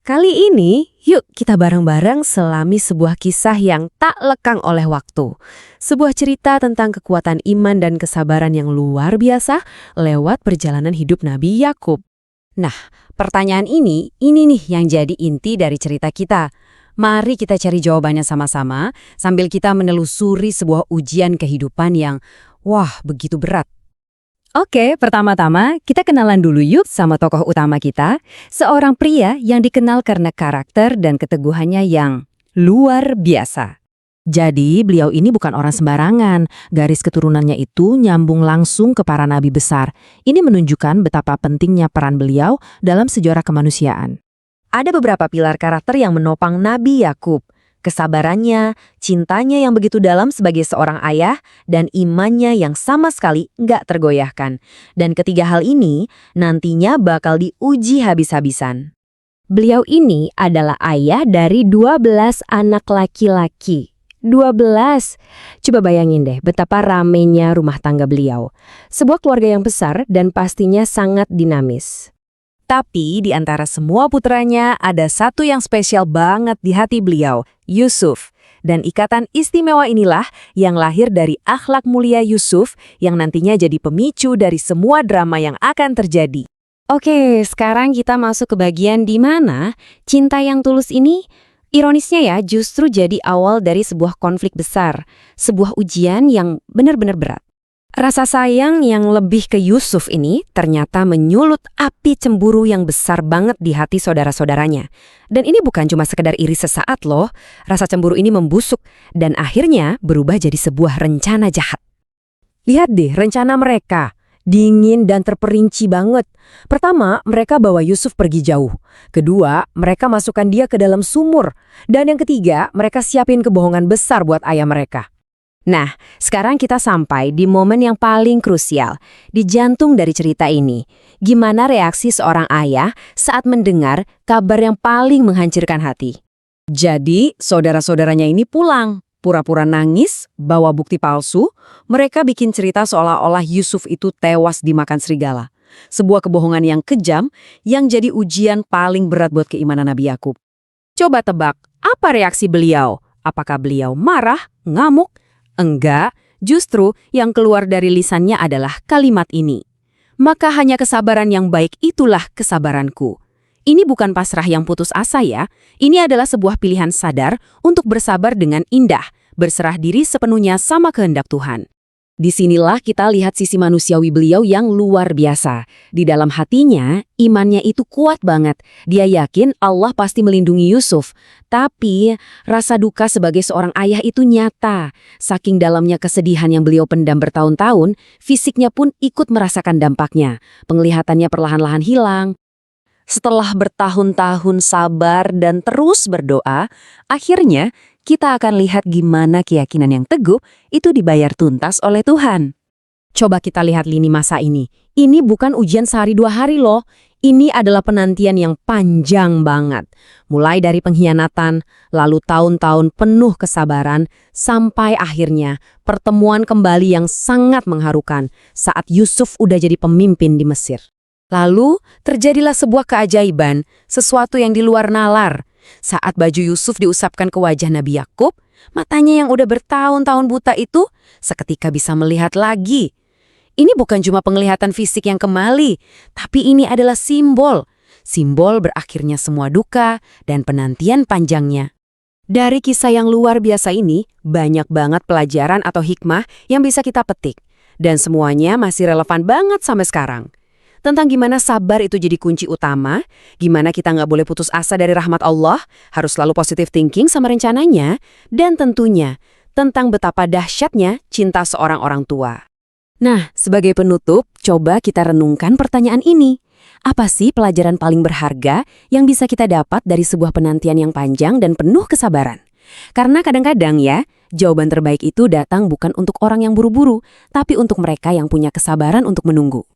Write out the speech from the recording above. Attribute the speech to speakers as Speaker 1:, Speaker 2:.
Speaker 1: Kali ini, yuk kita bareng-bareng selami sebuah kisah yang tak lekang oleh waktu. Sebuah cerita tentang kekuatan iman dan kesabaran yang luar biasa lewat perjalanan hidup Nabi Yakub. Nah, pertanyaan ini nih yang jadi inti dari cerita kita. Mari kita cari jawabannya sama-sama sambil kita menelusuri sebuah ujian kehidupan yang, wah, begitu berat. Oke, pertama-tama kita kenalan dulu yuk sama tokoh utama kita, seorang pria yang dikenal karena karakter dan keteguhannya yang luar biasa. Jadi beliau ini bukan orang sembarangan, garis keturunannya itu nyambung langsung ke para nabi besar. Ini menunjukkan betapa pentingnya peran beliau dalam sejarah kemanusiaan. Ada beberapa pilar karakter yang menopang Nabi Yakub. Kesabarannya, cintanya yang begitu dalam sebagai seorang ayah, dan imannya yang sama sekali nggak tergoyahkan. Dan ketiga hal ini nantinya bakal diuji habis-habisan. Beliau ini adalah ayah dari 12 anak laki-laki. 12. Coba bayangin deh betapa ramainya rumah tangga beliau. Sebuah keluarga yang besar dan pastinya sangat dinamis. Tapi di antara semua putranya ada satu yang spesial banget di hati beliau, Yusuf. Dan ikatan istimewa inilah yang lahir dari akhlak mulia Yusuf yang nantinya jadi pemicu dari semua drama yang akan terjadi. Oke, sekarang kita masuk ke bagian di mana cinta yang tulus ini, ironisnya ya, justru jadi awal dari sebuah konflik besar, sebuah ujian yang benar-benar berat. Rasa sayang yang lebih ke Yusuf ini ternyata menyulut api cemburu yang besar banget di hati saudara-saudaranya. Dan ini bukan cuma sekedar iri sesaat loh, rasa cemburu ini membusuk dan akhirnya berubah jadi sebuah rencana jahat. Lihat deh rencana mereka, dingin dan terperinci banget. Pertama, mereka bawa Yusuf pergi jauh. Kedua, mereka masukkan dia ke dalam sumur. Dan yang ketiga, mereka siapin kebohongan besar buat ayah mereka. Nah, sekarang kita sampai di momen yang paling krusial, di jantung dari cerita ini. Gimana reaksi seorang ayah saat mendengar kabar yang paling menghancurkan hati? Jadi, saudara-saudaranya ini pulang, pura-pura nangis, bawa bukti palsu, mereka bikin cerita seolah-olah Yusuf itu tewas dimakan serigala. Sebuah kebohongan yang kejam, yang jadi ujian paling berat buat keimanan Nabi Yakub. Coba tebak, apa reaksi beliau? Apakah beliau marah, ngamuk? Enggak, justru yang keluar dari lisannya adalah kalimat ini. Maka hanya kesabaran yang baik itulah kesabaranku. Ini bukan pasrah yang putus asa ya, ini adalah sebuah pilihan sadar untuk bersabar dengan indah, berserah diri sepenuhnya sama kehendak Tuhan. Disinilah kita lihat sisi manusiawi beliau yang luar biasa. Di dalam hatinya, imannya itu kuat banget. Dia yakin Allah pasti melindungi Yusuf. Tapi, rasa duka sebagai seorang ayah itu nyata. Saking dalamnya kesedihan yang beliau pendam bertahun-tahun, fisiknya pun ikut merasakan dampaknya. Penglihatannya perlahan-lahan hilang. Setelah bertahun-tahun sabar dan terus berdoa, akhirnya kita akan lihat gimana keyakinan yang teguh itu dibayar tuntas oleh Tuhan. Coba kita lihat lini masa ini. Ini bukan ujian sehari 2 hari loh. Ini adalah penantian yang panjang banget. Mulai dari pengkhianatan, lalu tahun-tahun penuh kesabaran, sampai akhirnya pertemuan kembali yang sangat mengharukan saat Yusuf udah jadi pemimpin di Mesir. Lalu terjadilah sebuah keajaiban, sesuatu yang di luar nalar. Saat baju Yusuf diusapkan ke wajah Nabi Yakub, matanya yang udah bertahun-tahun buta itu seketika bisa melihat lagi. Ini bukan cuma penglihatan fisik yang kembali, tapi ini adalah simbol. Simbol berakhirnya semua duka dan penantian panjangnya. Dari kisah yang luar biasa ini, banyak banget pelajaran atau hikmah yang bisa kita petik. Dan semuanya masih relevan banget sampai sekarang. Tentang gimana sabar itu jadi kunci utama, gimana kita nggak boleh putus asa dari rahmat Allah, harus selalu positive thinking sama rencananya, dan tentunya tentang betapa dahsyatnya cinta seorang orang tua. Nah, sebagai penutup, coba kita renungkan pertanyaan ini. Apa sih pelajaran paling berharga yang bisa kita dapat dari sebuah penantian yang panjang dan penuh kesabaran? Karena kadang-kadang ya, jawaban terbaik itu datang bukan untuk orang yang buru-buru, tapi untuk mereka yang punya kesabaran untuk menunggu.